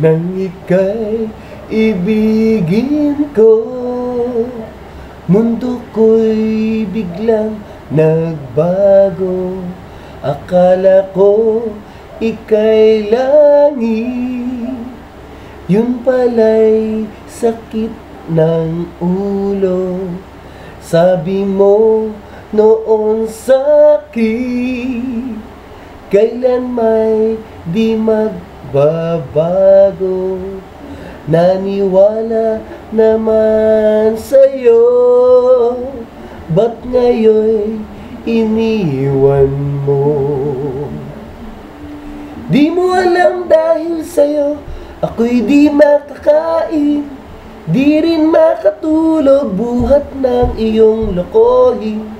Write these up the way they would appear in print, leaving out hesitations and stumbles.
nang ika'y ibigin ko. Mundo ko'y biglang nagbago. Akala ko ika'y langit, yun pala'y sakit ng ulo. Sabi mo noon sa'kin, kailan may di magbabago. Naniwala naman sa'yo, ba't ngayon iniwan mo? Di mo alam dahil sa'yo ako'y di makakain, di rin makatulog buhat ng iyong lokohin.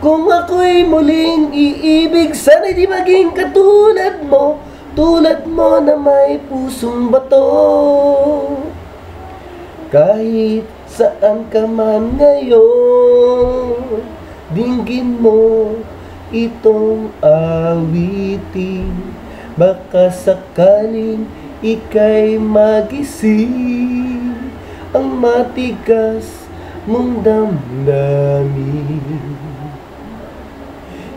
Kung ako'y muling iibig, sana'y di maging katulad mo, tulad mo na may pusong bato. Kahit saan ka man ngayon, dinggin mo itong awitin. Baka sakaling ika'y magising ang matigas mong damdamin.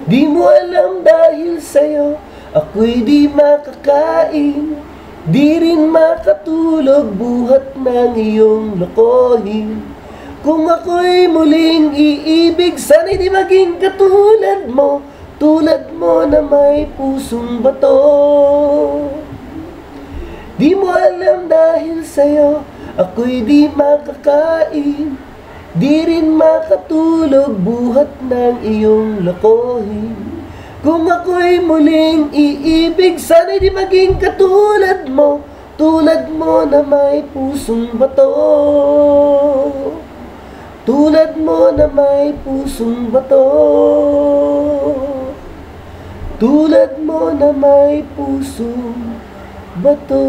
Di mo alam dahil sa'yo ako'y di makakain, di rin makatulog buhat ng iyong lokohin. Kung ako'y muling iibig, sana'y di maging katulad mo, tulad mo na may pusong bato. Di mo alam dahil sa'yo ako'y di makakain, di rin makatulog buhat ng iyong lokohin. Kung ako'y muling iibig, sana'y di maging katulad mo, tulad mo na may pusong bato. Tulad mo na may pusong bato. Tulad mo na may pusong bato.